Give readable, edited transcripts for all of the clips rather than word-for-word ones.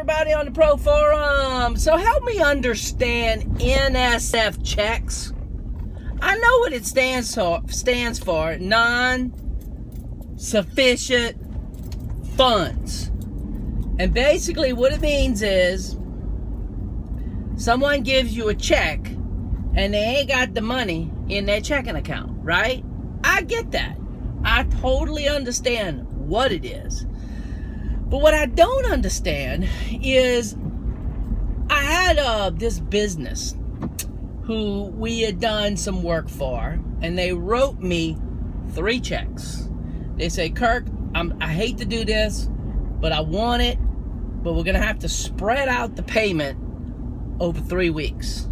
everybody on the Pro Forum. So help me understand NSF checks. I know what it stands for, non-sufficient funds. And basically what it means is someone gives you a check and they ain't got the money in their checking account, right? I get that. I totally understand what it is. But what I don't understand is I had this business who we had done some work for, and they wrote me 3 checks. They say, Kirk, I hate to do this, but I want it, but we're going to have to spread out the payment over 3 weeks.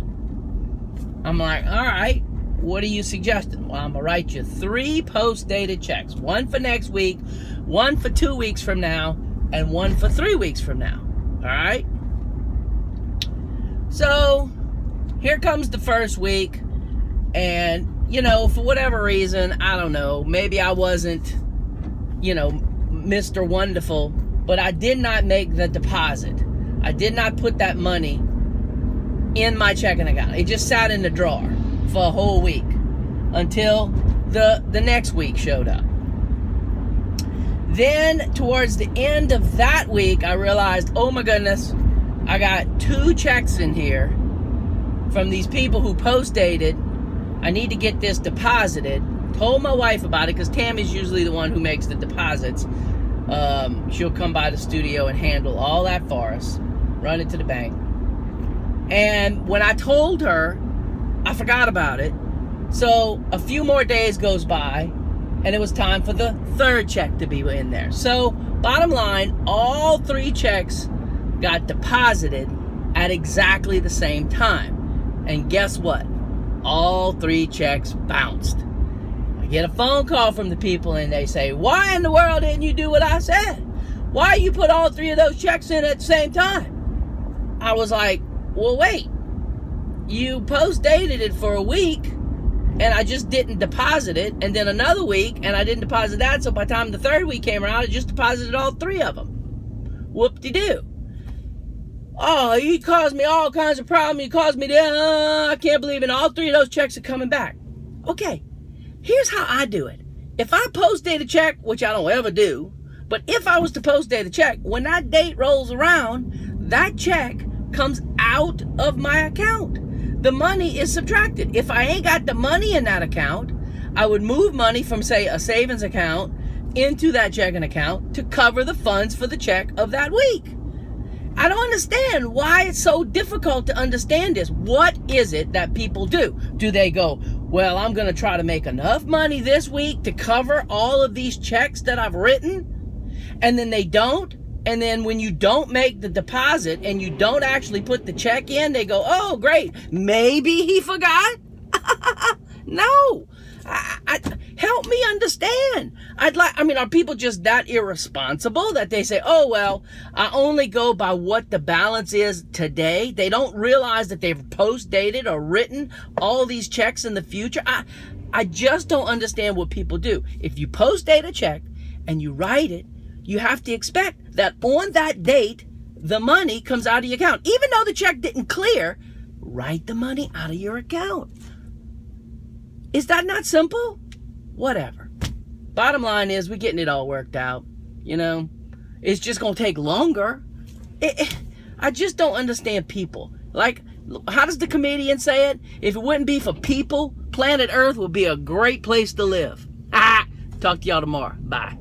I'm like, all right, what are you suggesting? Well, I'm going to write you 3 post-dated checks. 1 for next week, 1 for 2 weeks from now, and 1 for 3 weeks from now. All right? So, here comes the first week, and, for whatever reason, I don't know, maybe I wasn't, Mr. Wonderful, but I did not make the deposit. I did not put that money in my checking account. It just sat in the drawer for a whole week until the next week showed up. Then towards the end of that week, I realized, oh my goodness, I got 2 checks in here from these people who post-dated. I need to get this deposited. Told my wife about it because Tammy's usually the one who makes the deposits. She'll come by the studio and handle all that for us, run it to the bank. And when I told her, I forgot about it. So a few more days goes by, and it was time for the 3rd check to be in there. So bottom line, all 3 checks got deposited at exactly the same time. And guess what? All 3 checks bounced. I get a phone call from the people, and they say, why in the world didn't you do what I said? Why you put all 3 of those checks in at the same time? I was like, well, wait. You post-dated it for a week, and I just didn't deposit it, and then another week, and I didn't deposit that, so by the time the 3rd week came around, I just deposited all 3 of them. Whoop-de-doo. Oh, you caused me all kinds of problems. You caused me I can't believe it. All 3 of those checks are coming back. Okay, here's how I do it. If I post-date a check, which I don't ever do, but if I was to post-date a check, when that date rolls around, that check comes out of my account. The money is subtracted. If I ain't got the money in that account, I would move money from, say, a savings account into that checking account to cover the funds for the check of that week. I don't understand why it's so difficult to understand this. What is it that people do? Do they go, well, I'm going to try to make enough money this week to cover all of these checks that I've written? And then they don't? And then when you don't make the deposit and you don't actually put the check in, they go, oh, great. Maybe he forgot? No. Help me understand. Are people just that irresponsible that they say, oh, well, I only go by what the balance is today? They don't realize that they've post-dated or written all these checks in the future. I just don't understand what people do. If you post-date a check and you write it, you have to expect that on that date, the money comes out of your account. Even though the check didn't clear, write the money out of your account. Is that not simple? Whatever. Bottom line is we're getting it all worked out. It's just going to take longer. I just don't understand people. Like, how does the comedian say it? If it wouldn't be for people, planet Earth would be a great place to live. Talk to y'all tomorrow. Bye.